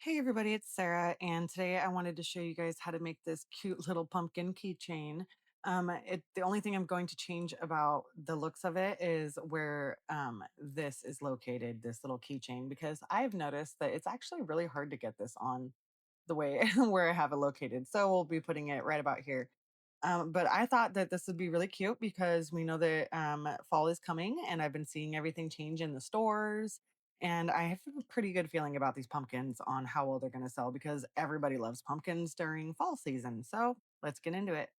Hey everybody, it's Sarah, and today I wanted to show you guys how to make this cute little pumpkin keychain. The only thing I'm going to change about the looks of it is where this is located, this little keychain, because I've noticed that it's actually really hard to get this on the way where I have it located. So we'll be putting it right about here. But I thought that this would be really cute because we know that fall is coming, and I've been seeing everything change in the stores. And I have a pretty good feeling about these pumpkins on how well they're going to sell because everybody loves pumpkins during fall season. So let's get into it.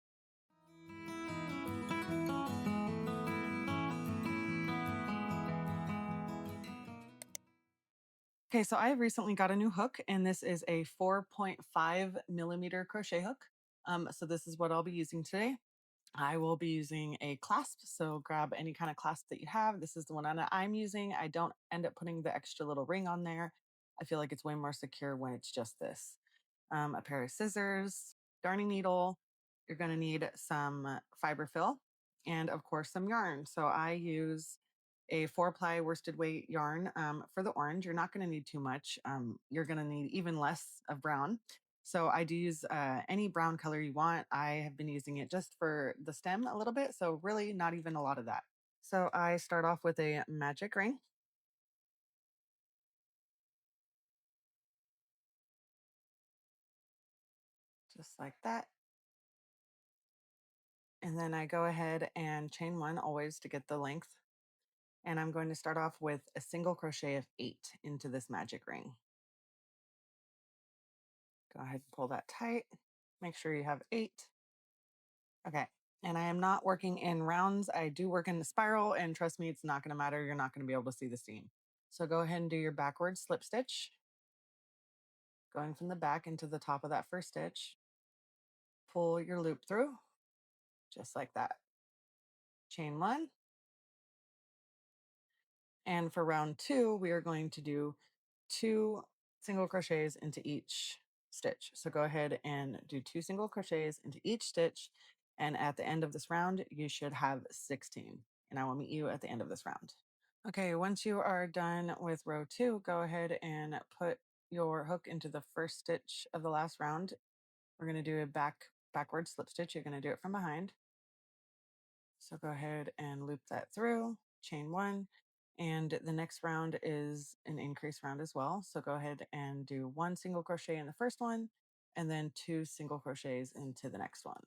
Okay, so I recently got a new hook, and this is a 4.5 millimeter crochet hook. So this is what I'll be using today. I will be using a clasp, so grab any kind of clasp that you have. This is the one I'm using. I don't end up putting the extra little ring on there. I feel like it's way more secure when it's just this. A pair of scissors, darning needle. You're going to need some fiber fill, and of course some yarn. So I use a 4-ply worsted weight yarn for the orange. You're not going to need too much. You're going to need even less of brown. So I do use any brown color you want. I have been using it just for the stem a little bit, so really not even a lot of that. So I start off with a magic ring, just like that. And then I go ahead and chain one always to get the length. And I'm going to start off with a single crochet of 8 into this magic ring. Go ahead and pull that tight. Make sure you have 8. Okay. And I am not working in rounds. I do work in the spiral, and trust me, it's not going to matter. You're not going to be able to see the seam. So go ahead and do your backward slip stitch, going from the back into the top of that first stitch. Pull your loop through, just like that. Chain one. And for round 2, we are going to do 2 single crochets into each stitch. So go ahead and do 2 single crochets into each stitch. And at the end of this round, you should have 16. And I will meet you at the end of this round. Okay, once you are done with row 2, go ahead and put your hook into the first stitch of the last round. We're going to do a backward slip stitch. You're going to do it from behind. So go ahead and loop that through, chain one. And the next round is an increase round as well. So go ahead and do 1 single crochet in the first one, and then 2 single crochets into the next one.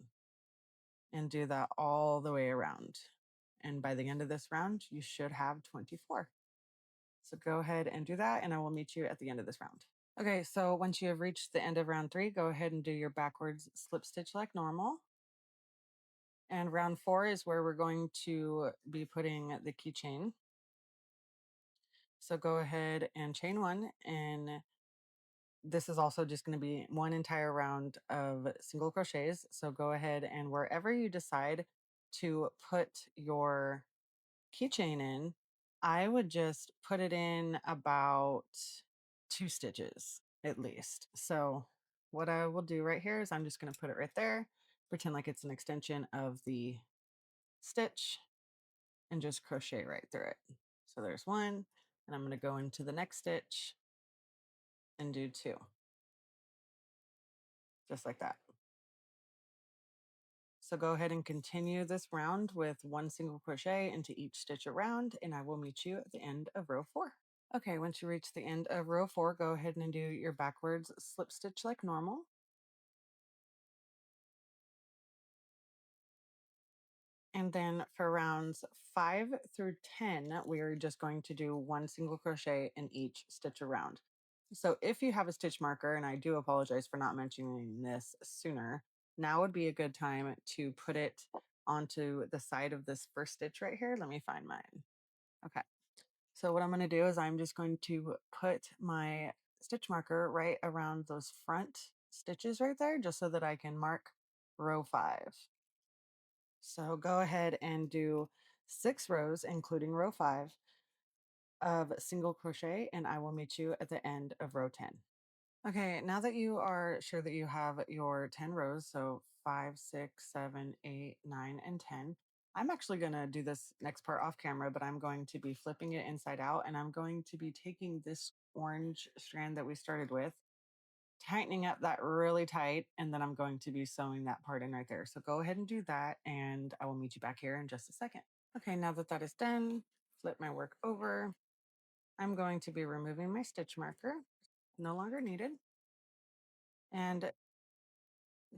And do that all the way around. And by the end of this round, you should have 24. So go ahead and do that, and I will meet you at the end of this round. Okay, so once you have reached the end of round 3, go ahead and do your backwards slip stitch like normal. And round 4 is where we're going to be putting the keychain. So go ahead and chain one. And this is also just going to be one entire round of single crochets. So go ahead and wherever you decide to put your keychain in, I would just put it in about 2 stitches at least. So what I will do right here is I'm just going to put it right there, pretend like it's an extension of the stitch, and just crochet right through it. So there's one, and I'm going to go into the next stitch and do 2, just like that. So go ahead and continue this round with 1 single crochet into each stitch around, and I will meet you at the end of row 4. Okay, once you reach the end of row 4, go ahead and do your backwards slip stitch like normal. And then for rounds 5 through 10, we are just going to do 1 single crochet in each stitch around. So if you have a stitch marker, and I do apologize for not mentioning this sooner, now would be a good time to put it onto the side of this first stitch right here. Let me find mine. Okay. So what I'm going to do is I'm just going to put my stitch marker right around those front stitches right there, just so that I can mark row 5. So go ahead and do 6 rows, including row 5 of single crochet, and I will meet you at the end of row 10. Okay, now that you are sure that you have your 10 rows, so 5, 6, 7, 8, 9, and 10, I'm actually going to do this next part off camera, but I'm going to be flipping it inside out, and I'm going to be taking this orange strand that we started with, tightening up that really tight, and then I'm going to be sewing that part in right there. So go ahead and do that, and I will meet you back here in just a second. Okay, now that that is done, flip my work over. I'm going to be removing my stitch marker, no longer needed. And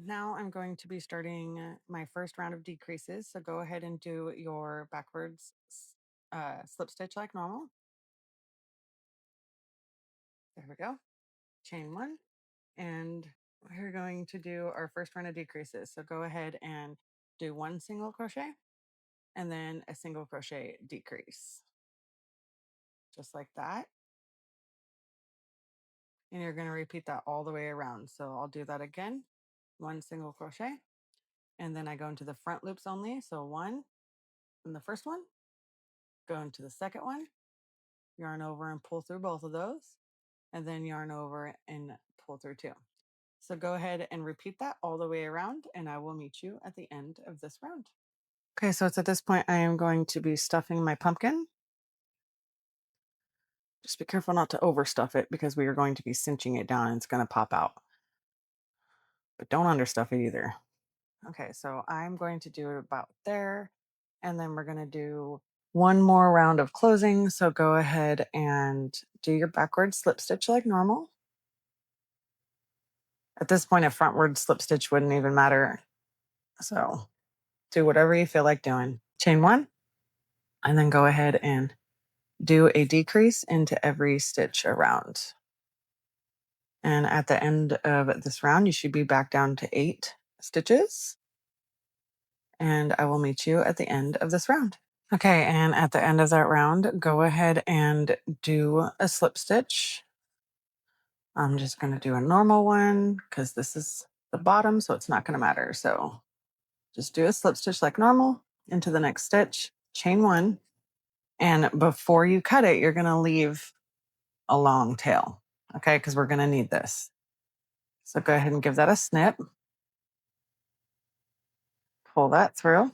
now I'm going to be starting my first round of decreases. So go ahead and do your backwards slip stitch like normal. There we go. Chain one. And we're going to do our first round of decreases. So go ahead and do one single crochet and then a single crochet decrease, just like that. And you're going to repeat that all the way around. So I'll do that again. One single crochet, and then I go into the front loops only. So one in the first one, go into the second one, yarn over and pull through both of those, and then yarn over and pull through two. So go ahead and repeat that all the way around, and I will meet you at the end of this round. Okay, so it's at this point I am going to be stuffing my pumpkin. Just be careful not to overstuff it because we are going to be cinching it down and it's going to pop out. But don't understuff it either. Okay, so I'm going to do it about there, and then we're going to do one more round of closing. So go ahead and do your backward slip stitch like normal. At this point, a frontward slip stitch wouldn't even matter. So do whatever you feel like doing. Chain one, and then go ahead and do a decrease into every stitch around. And at the end of this round, you should be back down to 8 stitches. And I will meet you at the end of this round. Okay, and at the end of that round, go ahead and do a slip stitch. I'm just going to do a normal one because this is the bottom, so it's not going to matter. So just do a slip stitch like normal into the next stitch, chain one. And before you cut it, you're going to leave a long tail, okay? Because we're going to need this. So go ahead and give that a snip. Pull that through.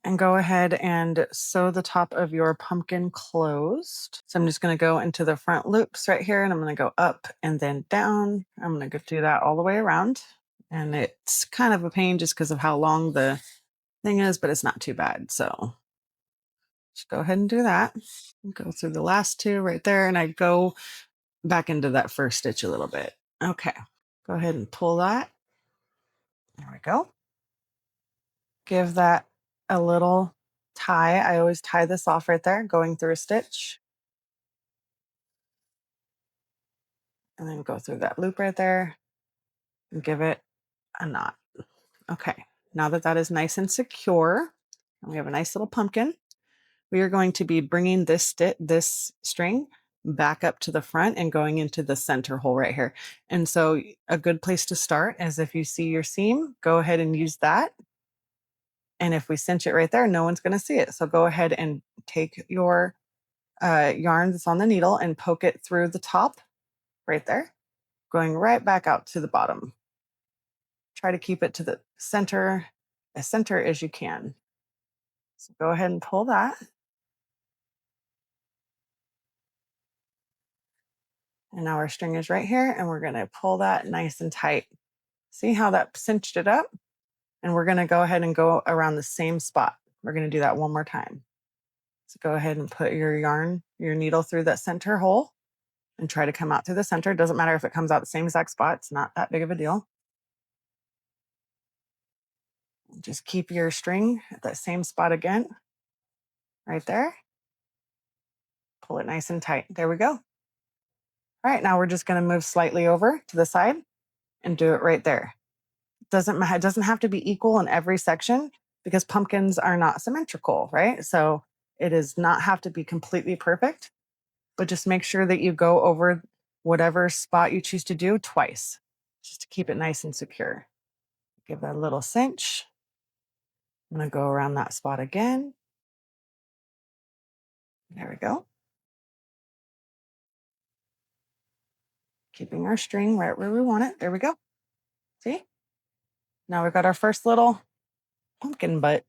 And go ahead and sew the top of your pumpkin closed. So I'm just going to go into the front loops right here, and I'm going to go up and then down. I'm going to do that all the way around. And it's kind of a pain just because of how long the thing is, but it's not too bad. So just go ahead and do that. Go through the last two right there, and I go back into that first stitch a little bit. Okay, go ahead and pull that. There we go. Give that a little tie. I always tie this off right there, going through a stitch. And then go through that loop right there and give it a knot. Okay, now that that is nice and secure, and we have a nice little pumpkin, we are going to be bringing this string back up to the front and going into the center hole right here. And so a good place to start is if you see your seam, go ahead and use that. And if we cinch it right there, no one's going to see it. So go ahead and take your yarn that's on the needle and poke it through the top right there, going right back out to the bottom. Try to keep it to the center, as center as you can. So go ahead and pull that. And now our string is right here, and we're going to pull that nice and tight. See how that cinched it up? And we're going to go ahead and go around the same spot. We're going to do that one more time. So go ahead and put your yarn, your needle through that center hole and try to come out through the center. It doesn't matter if it comes out the same exact spot. It's not that big of a deal. Just keep your string at that same spot again, right there. Pull it nice and tight. There we go. All right, now we're just going to move slightly over to the side and do it right there. It doesn't have to be equal in every section because pumpkins are not symmetrical, right? So it does not have to be completely perfect, but just make sure that you go over whatever spot you choose to do twice, just to keep it nice and secure. Give that a little cinch. I'm going to go around that spot again. There we go. Keeping our string right where we want it. There we go. See? Now we've got our first little pumpkin butt.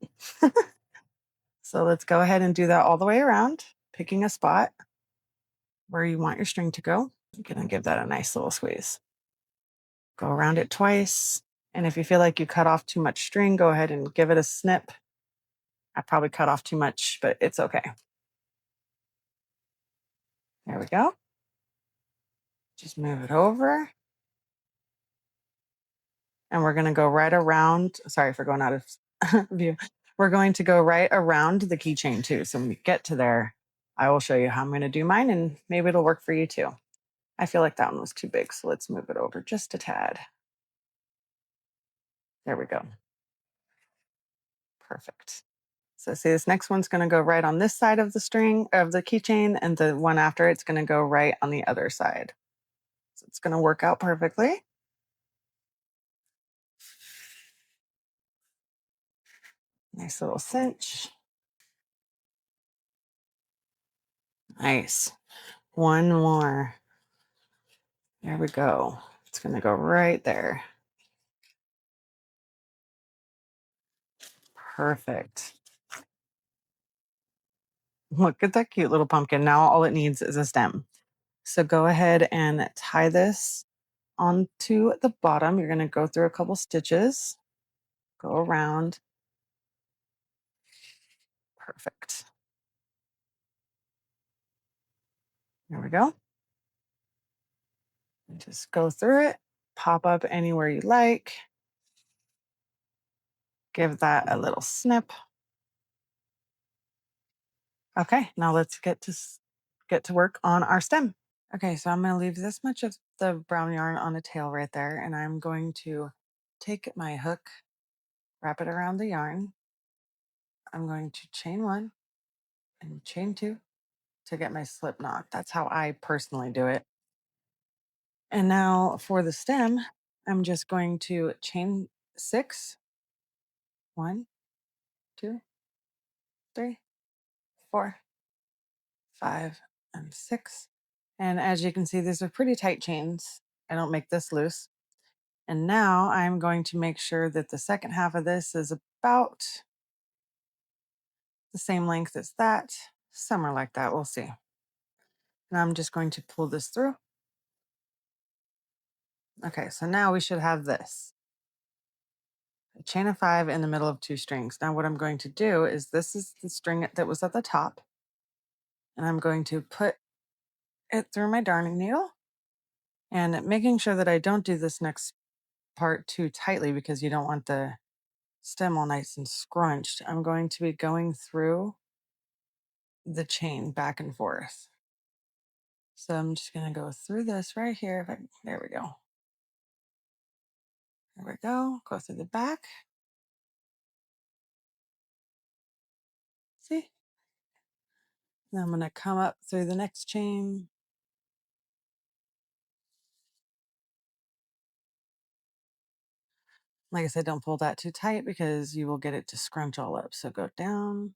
So let's go ahead and do that all the way around, picking a spot where you want your string to go. I'm going to give that a nice little squeeze. Go around it twice. And if you feel like you cut off too much string, go ahead and give it a snip. I probably cut off too much, but it's okay. There we go. Just move it over. And we're going to go right around. Sorry for going out of view. We're going to go right around the keychain too. So when we get to there, I will show you how I'm going to do mine and maybe it'll work for you too. I feel like that one was too big. So let's move it over just a tad. There we go. Perfect. So see, this next one's going to go right on this side of the string of the keychain, and the one after it's going to go right on the other side. So it's going to work out perfectly. Nice little cinch. Nice. One more. There we go. It's going to go right there. Perfect. Look at that cute little pumpkin. Now all it needs is a stem. So go ahead and tie this onto the bottom. You're going to go through a couple stitches, go around. Perfect. There we go. And just go through it, pop up anywhere you like. Give that a little snip. Okay, now let's get to work on our stem. Okay, so I'm going to leave this much of the brown yarn on the tail right there, and I'm going to take my hook, wrap it around the yarn. I'm going to chain one and chain two to get my slip knot. That's how I personally do it. And now for the stem, I'm just going to chain six. One, two, three, four, five, and six. And as you can see, these are pretty tight chains. I don't make this loose. And now I'm going to make sure that the second half of this is about the same length as that, somewhere like that. We'll see. And I'm just going to pull this through. Okay, so now we should have this. A chain of five in the middle of two strings. Now what I'm going to do is this is the string that was at the top. And I'm going to put it through my darning needle and making sure that I don't do this next part too tightly because you don't want the stem all nice and scrunched. I'm going to be going through the chain back and forth. So I'm just going to go through this right here. There we go. There we go. Go through the back. See? Then I'm going to come up through the next chain. Like I said, don't pull that too tight because you will get it to scrunch all up. So go down,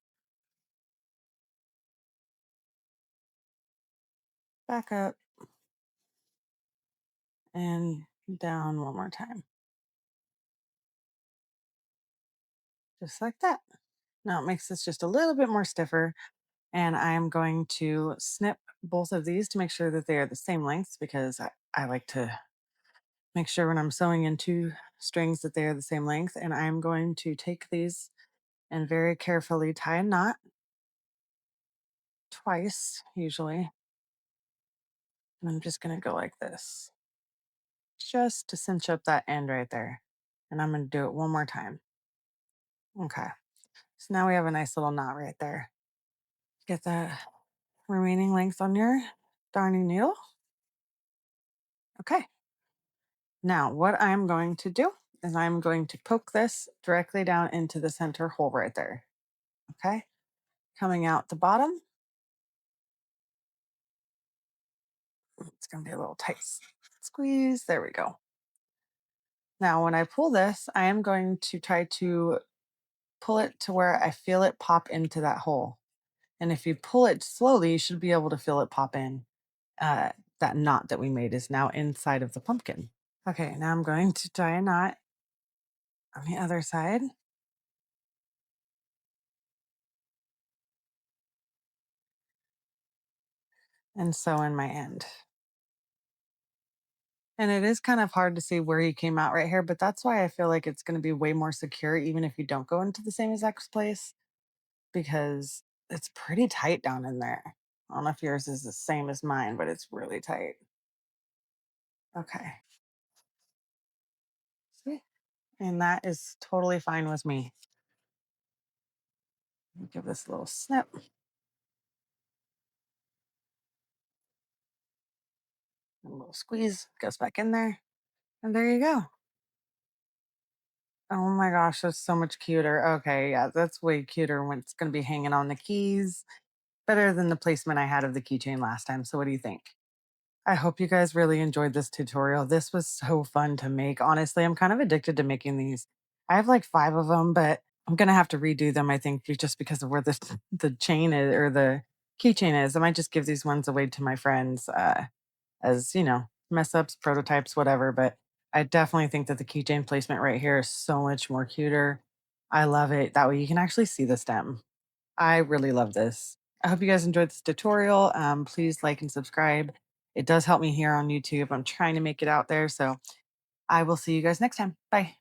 back up, and down one more time. Just like that. Now it makes this just a little bit more stiffer. And I'm going to snip both of these to make sure that they are the same length because I like to make sure when I'm sewing in two strings that they are the same length. And I'm going to take these and very carefully tie a knot twice, usually. And I'm just going to go like this, just to cinch up that end right there. And I'm going to do it one more time. Okay. So now we have a nice little knot right there. Get the remaining length on your darning needle. Okay. Now, what I'm going to do is I'm going to poke this directly down into the center hole right there. Okay. Coming out the bottom. It's going to be a little tight squeeze. There we go. Now, when I pull this, I am going to try to pull it to where I feel it pop into that hole. And if you pull it slowly, you should be able to feel it pop in. That knot that we made is now inside of the pumpkin. Okay, now I'm going to tie a knot on the other side. And sew in my end. And it is kind of hard to see where he came out right here, but that's why I feel like it's gonna be way more secure even if you don't go into the same exact place, because it's pretty tight down in there. I don't know if yours is the same as mine, but it's really tight. Okay. See? And that is totally fine with me. Give this a little snip, a little squeeze, goes back in there, and there you go. Oh my gosh, that's so much cuter. Okay, yeah, that's way cuter when it's gonna be hanging on the keys. Better than the placement I had of the keychain last time. So what do you think? I hope you guys really enjoyed this tutorial. This was so fun to make. Honestly, I'm kind of addicted to making these. I have like 5 of them, but I'm gonna have to redo them, I think, just because of where the chain is or the keychain is. I might just give these ones away to my friends as, mess ups, prototypes, whatever. But I definitely think that the keychain placement right here is so much more cuter. I love it. That way you can actually see the stem. I really love this. I hope you guys enjoyed this tutorial. Please like and subscribe. It does help me here on YouTube. I'm trying to make it out there. So I will see you guys next time. Bye.